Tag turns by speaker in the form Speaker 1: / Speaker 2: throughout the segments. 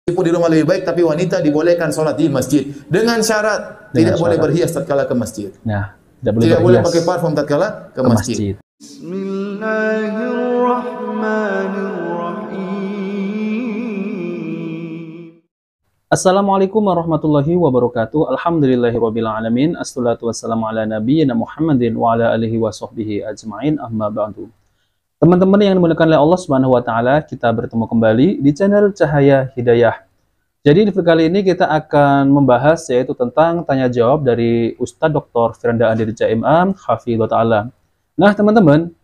Speaker 1: Meskipun di rumah lebih baik, tapi wanita dibolehkan sholat di masjid dengan syarat tidak boleh berhias tatkala ke masjid.
Speaker 2: Nah,
Speaker 1: tidak boleh pakai parfum tatkala ke masjid.
Speaker 2: Bismillahirrahmanirrahim. Assalamualaikum warahmatullahi wabarakatuh. Alhamdulillahirabbil alamin. Assalatu wassalamu ala nabiyyina Muhammadin wa ala alihi wa sahbihi ajmain. Amma ba'du. Teman-teman yang dimuliakan oleh Allah Subhanahu wa taala, kita bertemu kembali di channel Cahaya Hidayah. Jadi di video kali ini kita akan membahas yaitu tentang tanya jawab dari Ustadz Dr. Firanda Andirja MA Hafidhullah Ta'ala. Nah, teman-teman,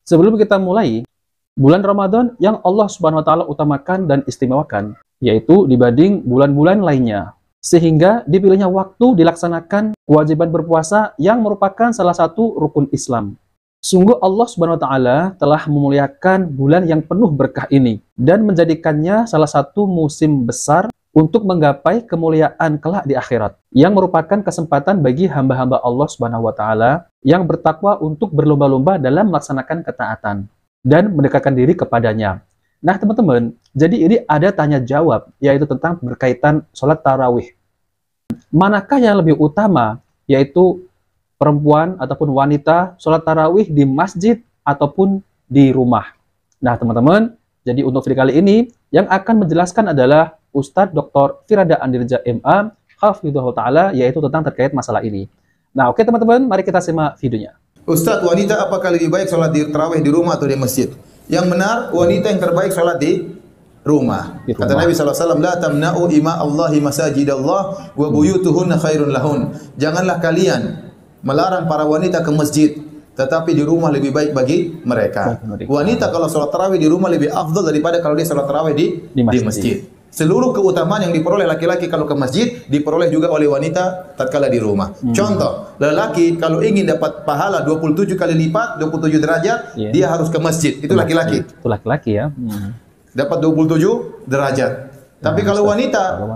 Speaker 2: sebelum kita mulai, bulan Ramadan yang Allah Subhanahu wa taala utamakan dan istimewakan yaitu dibanding bulan-bulan lainnya, sehingga dipilihnya waktu dilaksanakan kewajiban berpuasa yang merupakan salah satu rukun Islam. Sungguh Allah Subhanahu wa taala telah memuliakan bulan yang penuh berkah ini dan menjadikannya salah satu musim besar untuk menggapai kemuliaan kelak di akhirat, yang merupakan kesempatan bagi hamba-hamba Allah Subhanahu wa taala yang bertakwa untuk berlomba-lomba dalam melaksanakan ketaatan dan mendekatkan diri kepadanya. Nah, teman-teman, jadi ini ada tanya jawab yaitu tentang berkaitan sholat tarawih. Manakah yang lebih utama, yaitu perempuan ataupun wanita sholat tarawih di masjid ataupun di rumah? Nah, teman-teman, jadi untuk video kali ini yang akan menjelaskan adalah Ustadz Dr. Firanda Andirja MA Hafidhullah Ta'ala, yaitu tentang terkait masalah ini. Nah, oke teman-teman, mari kita simak videonya.
Speaker 1: Ustadz, wanita apakah lebih baik sholat di tarawih di rumah atau di masjid? Yang benar, wanita yang terbaik sholat di rumah. Kata Nabi SAW, la tamna'u ima Allahi masajidallah wa buyutuhunna khairun lahun. Janganlah kalian melarang para wanita ke masjid, tetapi di rumah lebih baik bagi mereka. Wanita kalau sholat tarawih di rumah lebih afdal daripada kalau dia sholat tarawih di masjid. Seluruh keutamaan yang diperoleh laki-laki kalau ke masjid diperoleh juga oleh wanita tatkala di rumah. Contoh, lelaki kalau ingin dapat pahala 27 kali lipat, 27 derajat, dia harus ke masjid. Itu laki-laki.
Speaker 2: Itu laki-laki ya.
Speaker 1: Dapat 27 derajat. Tapi kalau wanita,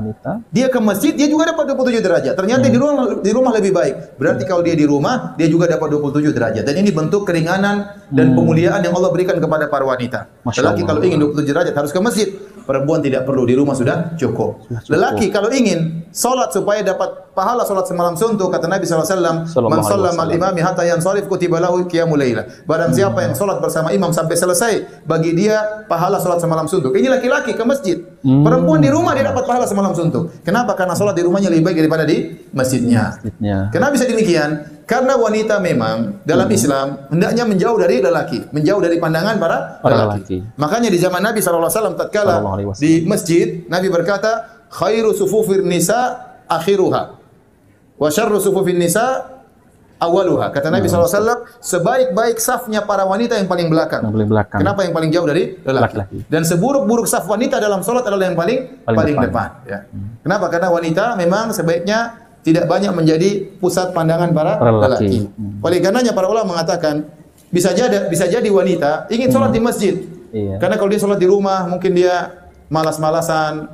Speaker 1: dia ke masjid, dia juga dapat 27 derajat. Ternyata di rumah lebih baik. Berarti kalau dia di rumah, dia juga dapat 27 derajat. Dan ini bentuk keringanan dan pemuliaan yang Allah berikan kepada para wanita. Lelaki kalau ingin 27 derajat harus ke masjid. Perempuan tidak perlu, di rumah sudah cukup. Lelaki kalau ingin salat supaya dapat pahala salat semalam suntuk, kata Nabi SAW, man shallama al-imami hatta yansarif kutiba lahu qiyamul laila. Barang siapa yang salat bersama imam sampai selesai, bagi dia pahala salat semalam suntuk. Ini laki-laki ke masjid. Perempuan di rumah dia dapat pahala semalam suntuk. Kenapa? Karena salat di rumahnya lebih baik daripada di masjidnya. Kenapa bisa demikian? Karena wanita memang dalam Islam hendaknya menjauh dari lelaki, menjauh dari pandangan para lelaki. Makanya di zaman Nabi SAW tatkala di masjid, Nabi berkata, khairu sufufir nisa akhiruha wa syarru sufufin nisa awaluha. Kata Nabi SAW, sebaik-baik safnya para wanita yang paling belakang. Kenapa yang paling jauh dari lelaki? Dan seburuk-buruk saf wanita dalam sholat adalah yang paling depan. Ya. Kenapa? Karena wanita memang sebaiknya tidak banyak menjadi pusat pandangan para lelaki. Oleh karenanya para ulama mengatakan bisa jadi wanita ingin sholat di masjid. Karena kalau dia sholat di rumah mungkin dia malas-malasan,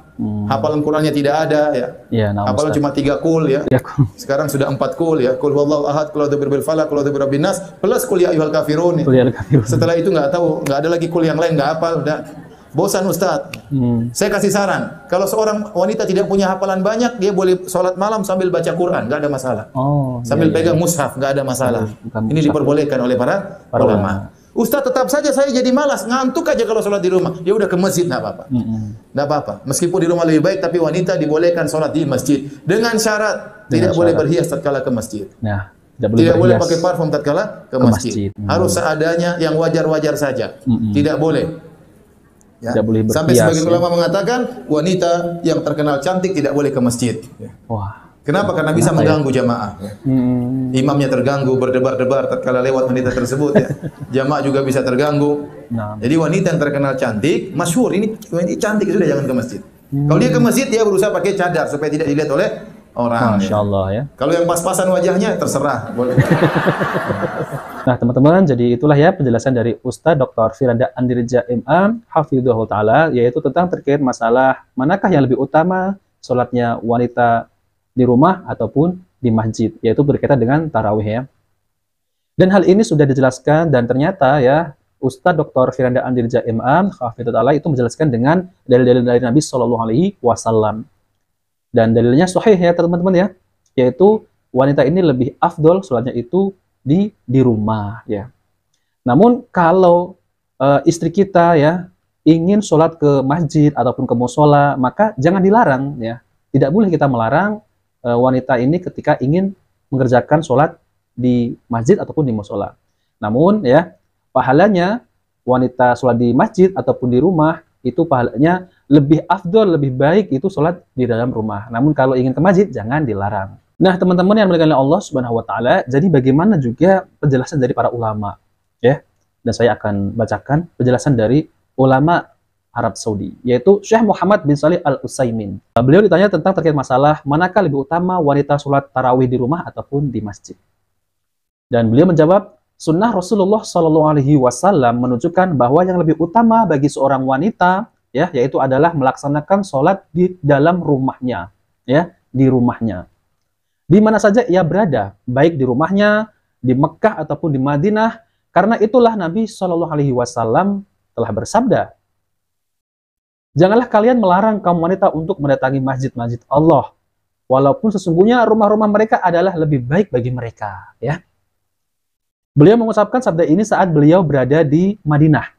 Speaker 1: hafalan Qur'annya tidak ada ya. Hafalan cuma 3 kul ya. Sekarang sudah 4 kul ya. Qul huwallahu ahad, qul a'udzu birabbil falaq, qul a'udzu birabbin nas, plus qul ya ayyuhal kafirun. Setelah itu enggak tahu, enggak ada lagi kul yang lain, enggak hafal, udah bosan Ustaz. Saya kasih saran, kalau seorang wanita tidak punya hafalan banyak, dia boleh sholat malam sambil baca Quran, nggak ada masalah. Sambil pegang mushaf, nggak ada masalah. Ini diperbolehkan oleh para ulama. Ustaz, tetap saja saya jadi malas, ngantuk aja kalau sholat di rumah. Ya udah ke masjid, nggak apa-apa. Nggak apa-apa. Meskipun di rumah lebih baik, tapi wanita dibolehkan sholat di masjid dengan syarat tidak boleh berhias tatkala ke masjid. Tidak boleh pakai parfum tatkala ke masjid. Harus seadanya, yang wajar-wajar saja. Tidak boleh. Ya. Sampai sebagian ulama mengatakan wanita yang terkenal cantik tidak boleh ke masjid. Kenapa? Karena bisa mengganggu jamaah. Imamnya terganggu, berdebar-debar tatkala lewat wanita tersebut. Jamaah juga bisa terganggu. Jadi wanita yang terkenal cantik, masyhur ini cantik, sudah jangan ke masjid. Kalau dia ke masjid, dia berusaha pakai cadar supaya tidak dilihat oleh orang. Masya Allah ya. Kalau yang pas-pasan wajahnya terserah. Boleh.
Speaker 2: Nah teman-teman, jadi itulah ya penjelasan dari Ustadz Dr. Firanda Andirja MA Hafidhullah Ta'ala, yaitu tentang terkait masalah manakah yang lebih utama, sholatnya wanita di rumah ataupun di masjid, yaitu berkaitan dengan tarawih ya. Dan hal ini sudah dijelaskan dan ternyata ya Ustadz Dr. Firanda Andirja MA Hafidhullah itu menjelaskan dengan dalil-dalil dari Nabi Shallallahu Alaihi Wasallam. Dan dalilnya sahih ya teman-teman ya, yaitu wanita ini lebih afdol sholatnya itu di rumah ya. Namun kalau istri kita ya ingin sholat ke masjid ataupun ke musola, maka jangan dilarang ya. Tidak boleh kita melarang wanita ini ketika ingin mengerjakan sholat di masjid ataupun di musola. Namun ya, pahalanya wanita sholat di masjid ataupun di rumah itu pahalanya lebih afdol, lebih baik itu sholat di dalam rumah. Namun kalau ingin ke masjid jangan dilarang. Nah teman-teman yang dimuliakan oleh Allah Subhanahu Wa Taala, jadi bagaimana juga penjelasan dari para ulama ya? Dan saya akan bacakan penjelasan dari ulama Arab Saudi, yaitu Syekh Muhammad bin Shalih Al-Utsaimin. Beliau ditanya tentang terkait masalah manakah lebih utama wanita sholat tarawih di rumah ataupun di masjid. Dan beliau menjawab, sunnah Rasulullah Shallallahu Alaihi Wasallam menunjukkan bahwa yang lebih utama bagi seorang wanita, ya, yaitu adalah melaksanakan sholat di dalam rumahnya, ya, di rumahnya, di mana saja ia berada, baik di rumahnya, di Mekah ataupun di Madinah, karena itulah Nabi Shallallahu Alaihi Wasallam telah bersabda, janganlah kalian melarang kaum wanita untuk mendatangi masjid-masjid Allah, walaupun sesungguhnya rumah-rumah mereka adalah lebih baik bagi mereka, ya. Beliau mengucapkan sabda ini saat beliau berada di Madinah.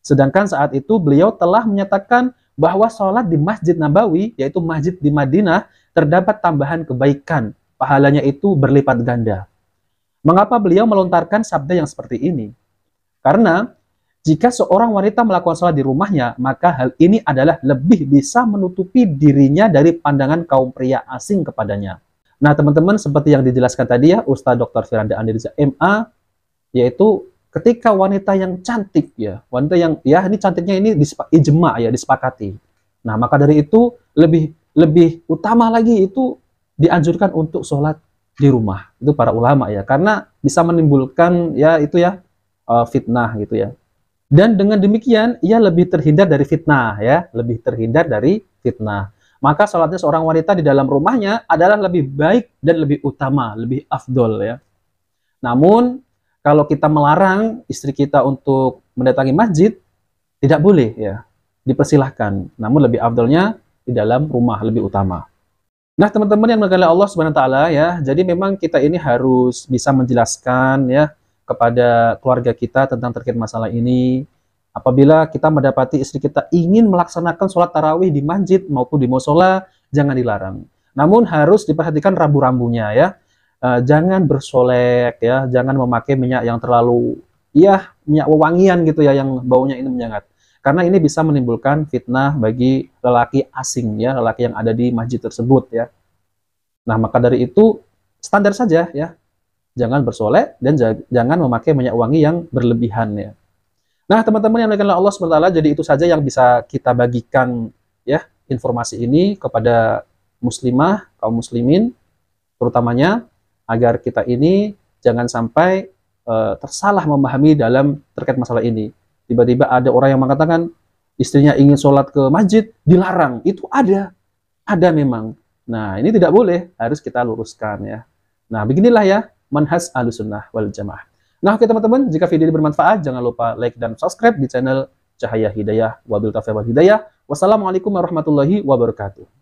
Speaker 2: Sedangkan saat itu beliau telah menyatakan bahwa sholat di Masjid Nabawi, yaitu masjid di Madinah, terdapat tambahan kebaikan. Pahalanya itu berlipat ganda. Mengapa beliau melontarkan sabda yang seperti ini? Karena jika seorang wanita melakukan sholat di rumahnya, maka hal ini adalah lebih bisa menutupi dirinya dari pandangan kaum pria asing kepadanya. Nah teman-teman, seperti yang dijelaskan tadi ya, Ustadz Dr. Firanda Andirja MA, yaitu ketika wanita yang cantik ya, wanita yang ya ini cantiknya ini ijma ya, disepakati. Nah, maka dari itu lebih utama lagi itu dianjurkan untuk sholat di rumah. Itu para ulama ya, karena bisa menimbulkan ya itu ya fitnah gitu ya. Dan dengan demikian ia lebih terhindar dari fitnah ya, lebih terhindar dari fitnah. Maka sholatnya seorang wanita di dalam rumahnya adalah lebih baik dan lebih utama, lebih afdol ya. Namun kalau kita melarang istri kita untuk mendatangi masjid, tidak boleh ya, dipersilahkan. Namun lebih afdolnya di dalam rumah, lebih utama. Nah teman-teman yang dimuliakan Allah Subhanahu Wa Taala ya, jadi memang kita ini harus bisa menjelaskan ya kepada keluarga kita tentang terkait masalah ini. Apabila kita mendapati istri kita ingin melaksanakan sholat tarawih di masjid maupun di musola, jangan dilarang. Namun harus diperhatikan rambu-rambunya ya. Jangan bersolek ya, jangan memakai minyak yang terlalu ya minyak wewangian gitu ya yang baunya ini menyengat. Karena ini bisa menimbulkan fitnah bagi lelaki asing ya, lelaki yang ada di masjid tersebut ya. Nah, maka dari itu standar saja ya. Jangan bersolek dan jangan memakai minyak wangi yang berlebihan ya. Nah, teman-teman yang dimuliakan Allah SWT, jadi itu saja yang bisa kita bagikan ya informasi ini kepada muslimah, kaum muslimin terutamanya, agar kita ini jangan sampai tersalah memahami dalam terkait masalah ini. Tiba-tiba ada orang yang mengatakan istrinya ingin sholat ke masjid, dilarang. Itu ada memang. Nah, ini tidak boleh, harus kita luruskan ya. Nah, beginilah ya manhaj Ahlussunnah wal Jamaah. Nah, oke teman-teman, jika video ini bermanfaat, jangan lupa like dan subscribe di channel Cahaya Hidayah Wabil Taufiq wal Hidayah. Wassalamualaikum warahmatullahi wabarakatuh.